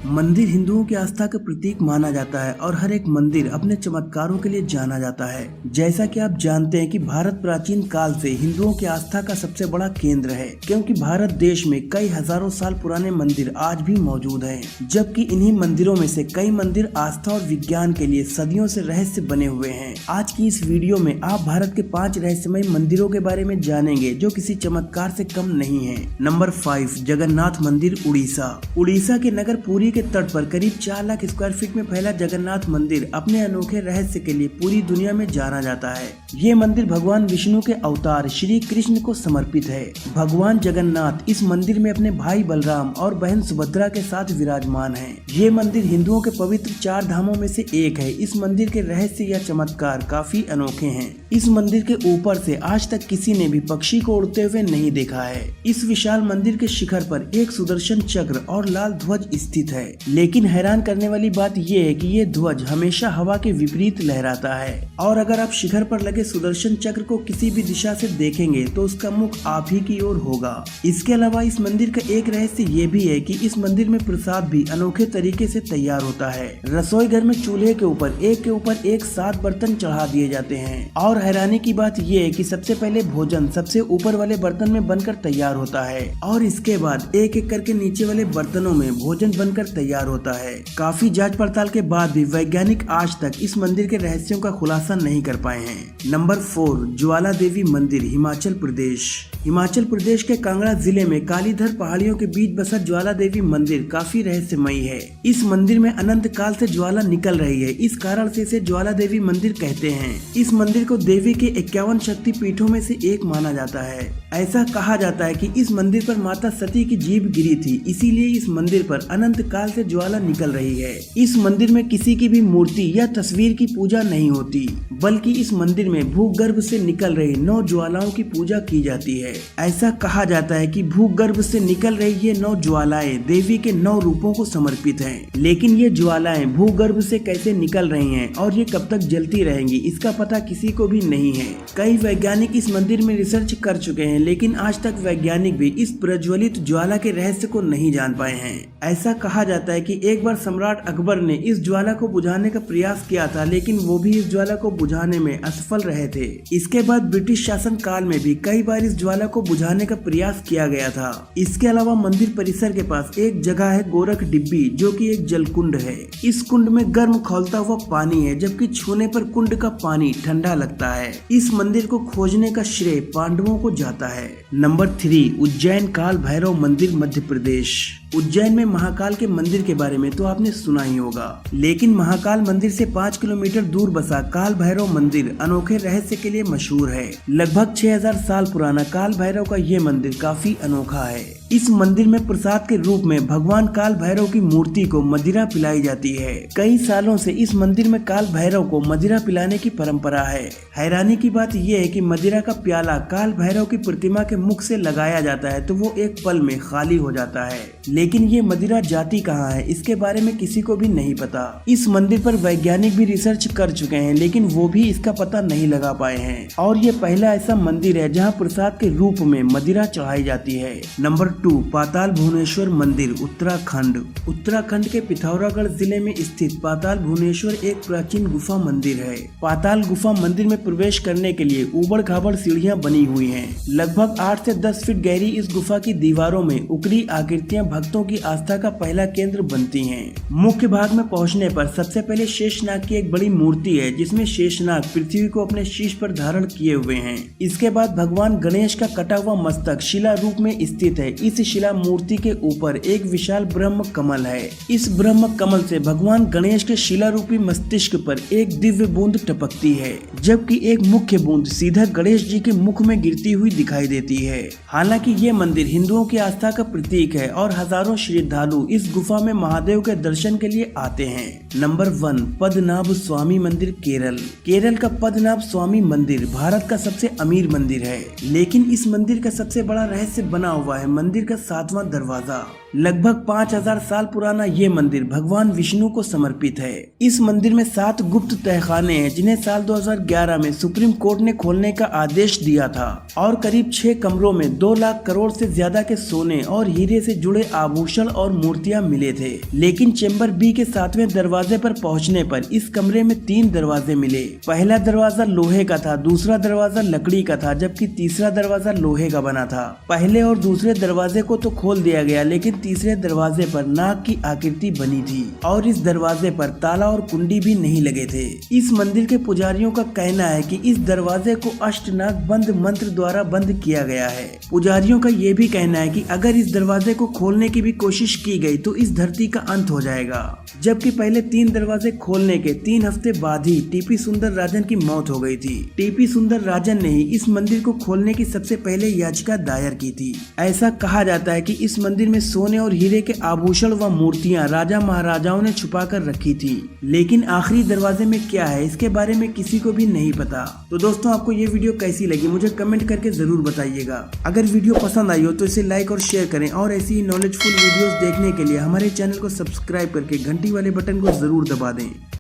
मंदिर हिंदुओं की आस्था का प्रतीक माना जाता है और हर एक मंदिर अपने चमत्कारों के लिए जाना जाता है। जैसा कि आप जानते हैं कि भारत प्राचीन काल से हिंदुओं की आस्था का सबसे बड़ा केंद्र है, क्योंकि भारत देश में कई हजारों साल पुराने मंदिर आज भी मौजूद हैं। जबकि इन्हीं मंदिरों में से कई मंदिर आस्था और विज्ञान के लिए सदियों से रहस्य बने हुए हैं। आज की इस वीडियो में आप भारत के 5 रहस्यमय मंदिरों के बारे में जानेंगे जो किसी चमत्कार से कम नहीं है। नंबर 5, जगन्नाथ मंदिर, उड़ीसा। उड़ीसा के नगर पुरी के तट पर करीब 4 लाख स्क्वायर फीट में फैला जगन्नाथ मंदिर अपने अनोखे रहस्य के लिए पूरी दुनिया में जाना जाता है। ये मंदिर भगवान विष्णु के अवतार श्री कृष्ण को समर्पित है। भगवान जगन्नाथ इस मंदिर में अपने भाई बलराम और बहन सुभद्रा के साथ विराजमान हैं। ये मंदिर हिंदुओं के पवित्र 4 धामों में से एक है। इस मंदिर के रहस्य या चमत्कार काफी अनोखे हैं। इस मंदिर के ऊपर से आज तक किसी ने भी पक्षी को उड़ते हुए नहीं देखा है। इस विशाल मंदिर के शिखर पर एक सुदर्शन चक्र और लाल ध्वज स्थित है, लेकिन हैरान करने वाली बात ये है कि ये ध्वज हमेशा हवा के विपरीत लहराता है। और अगर आप शिखर पर लगे सुदर्शन चक्र को किसी भी दिशा से देखेंगे तो उसका मुख आप ही की ओर होगा। इसके अलावा इस मंदिर का एक रहस्य ये भी है कि इस मंदिर में प्रसाद भी अनोखे तरीके से तैयार होता है। रसोई घर में चूल्हे के ऊपर एक 7 बर्तन चढ़ा दिए जाते हैं और हैरानी की बात ये है कि सबसे पहले भोजन सबसे ऊपर वाले बर्तन में बनकर तैयार होता है और इसके बाद एक एक करके नीचे वाले बर्तनों में भोजन बनकर तैयार होता है। काफी जांच पड़ताल के बाद भी वैज्ञानिक आज तक इस मंदिर के रहस्यों का खुलासा नहीं कर पाए हैं। नंबर 4, ज्वाला देवी मंदिर, हिमाचल प्रदेश। हिमाचल प्रदेश के कांगड़ा जिले में कालीधर पहाड़ियों के बीच बसा ज्वाला देवी मंदिर काफी रहस्यमयी है। इस मंदिर में अनंत काल से ज्वाला निकल रही है, इस कारण से इसे ज्वाला देवी मंदिर कहते हैं। इस मंदिर को देवी के 51 शक्ति पीठों में से एक माना जाता है। ऐसा कहा जाता है कि इस मंदिर पर माता सती की जीभ गिरी थी, इसीलिए इस मंदिर पर अनंत काल से ज्वाला निकल रही है। इस मंदिर में किसी की भी मूर्ति या तस्वीर की पूजा नहीं होती, बल्कि इस मंदिर में भूगर्भ से निकल रही 9 ज्वालाओं की पूजा की जाती है। ऐसा कहा जाता है कि भूगर्भ से निकल रही ये 9 ज्वालाएं देवी के 9 रूपों को समर्पित हैं। लेकिन ये ज्वालाएं भूगर्भ से कैसे निकल रही हैं और ये कब तक जलती रहेंगी, इसका पता किसी को भी नहीं है। कई वैज्ञानिक इस मंदिर में रिसर्च कर चुके हैं, लेकिन आज तक वैज्ञानिक भी इस प्रज्वलित ज्वाला के रहस्य को नहीं जान पाए हैं। ऐसा कहा जाता है कि एक बार सम्राट अकबर ने इस ज्वाला को बुझाने का प्रयास किया था, लेकिन वो भी इस ज्वाला को बुझाने में असफल रहे थे। इसके बाद ब्रिटिश शासन काल में भी कई बार इस ज्वाला को बुझाने का प्रयास किया गया था। इसके अलावा मंदिर परिसर के पास एक जगह है गोरख डिब्बी, जो कि एक जलकुंड है। इस कुंड में गर्म खौलता हुआ पानी है, जबकि छूने पर कुंड का पानी ठंडा लगता है। इस मंदिर को खोजने का श्रेय पांडवों को जाता है। नंबर 3, उज्जैन काल भैरव मंदिर, मध्य प्रदेश। उज्जैन में महाकाल के मंदिर के बारे में तो आपने सुना ही होगा, लेकिन महाकाल मंदिर से 5 किलोमीटर दूर बसा काल भैरव मंदिर अनोखे रहस्य के लिए मशहूर है। लगभग 6000 साल पुराना काल भैरव का ये मंदिर काफी अनोखा है। इस मंदिर में प्रसाद के रूप में भगवान काल भैरव की मूर्ति को मदिरा पिलाई जाती है। कई सालों से इस मंदिर में काल भैरव को मदिरा पिलाने की परंपरा है। हैरानी की बात यह है कि मदिरा का प्याला काल भैरव की प्रतिमा के मुख से लगाया जाता है तो वो एक पल में खाली हो जाता है, लेकिन ये मदिरा जाती कहाँ है इसके बारे में किसी को भी नहीं पता। इस मंदिर पर वैज्ञानिक भी रिसर्च कर चुके हैं, लेकिन वो भी इसका पता नहीं लगा पाए हैं। और ये पहला ऐसा मंदिर है जहाँ प्रसाद के रूप में मदिरा चढ़ाई जाती है। नंबर 2, पाताल भुवनेश्वर मंदिर, उत्तराखंड। उत्तराखंड के पिथौरागढ़ जिले में स्थित पाताल भुवनेश्वर एक प्राचीन गुफा मंदिर है। पाताल गुफा मंदिर में प्रवेश करने के लिए ऊबड़ खाबड़ सीढ़ियां बनी हुई हैं। लगभग 8 से 10 फीट गहरी इस गुफा की दीवारों में उकरी आकृतियां भक्तों की आस्था का पहला केंद्र बनती हैं। मुख्य भाग में पहुंचने पर सबसे पहले शेषनाग की एक बड़ी मूर्ति है, जिसमें शेषनाग पृथ्वी को अपने शीश पर धारण किए हुए हैं। इसके बाद भगवान गणेश का कटा हुआ मस्तक शिला रूप में स्थित है। इस शिला मूर्ति के ऊपर एक विशाल ब्रह्म कमल है। इस ब्रह्म कमल से भगवान गणेश के शिला रूपी मस्तिष्क पर एक दिव्य बूंद टपकती है, जबकि एक मुख्य बूंद सीधा गणेश जी के मुख में गिरती हुई दिखाई देती है। हालांकि ये मंदिर हिंदुओं की आस्था का प्रतीक है और हजारों श्रद्धालु इस गुफा में महादेव के दर्शन के लिए आते हैं। नंबर 1, पद्मनाभ स्वामी मंदिर, केरल। केरल का पद्मनाभ स्वामी मंदिर भारत का सबसे अमीर मंदिर है, लेकिन इस मंदिर का सबसे बड़ा रहस्य बना हुआ है मंदिर का 7वां दरवाजा। लगभग 5000 साल पुराना ये मंदिर भगवान विष्णु को समर्पित है। इस मंदिर में 7 गुप्त तहखाने हैं जिन्हें साल 2011 में सुप्रीम कोर्ट ने खोलने का आदेश दिया था और करीब 6 कमरों में 2 लाख करोड़ से ज्यादा के सोने और हीरे से जुड़े आभूषण और मूर्तियां मिले थे। लेकिन चेंबर बी के 7वें दरवाजे पर पहुंचने पर इस कमरे में 3 दरवाजे मिले। पहला दरवाजा लोहे का था, दूसरा दरवाजा लकड़ी का था, जबकि तीसरा दरवाजा लोहे का बना था। पहले और दूसरे दरवाजे को तो खोल दिया गया, लेकिन तीसरे दरवाजे पर नाग की आकृति बनी थी और इस दरवाजे पर ताला और कुंडी भी नहीं लगे थे। इस मंदिर के पुजारियों का कहना है कि इस दरवाजे को अष्टनाग बंद मंत्र द्वारा बंद किया गया है। पुजारियों का ये भी कहना है कि अगर इस दरवाजे को खोलने की भी कोशिश की गई तो इस धरती का अंत हो जाएगा। जबकि पहले 3 दरवाजे खोलने के 3 हफ्ते बाद ही टीपी सुंदर राजन की मौत हो गई थी। टीपी सुंदर राजन ने ही इस मंदिर को खोलने की सबसे पहले याचिका दायर की थी। ऐसा कहा जाता है कि इस मंदिर में सोने और हीरे के आभूषण व मूर्तियां राजा महाराजाओं ने छुपा कर रखी थी, लेकिन आखिरी दरवाजे में क्या है इसके बारे में किसी को भी नहीं पता। तो दोस्तों, आपको ये वीडियो कैसी लगी मुझे कमेंट करके जरूर बताइएगा। अगर वीडियो पसंद आई हो तो इसे लाइक और शेयर करें और ऐसी ही नॉलेजफुल वीडियोस देखने के लिए हमारे चैनल को सब्सक्राइब करके घंटी वाले बटन को जरूर दबा दें।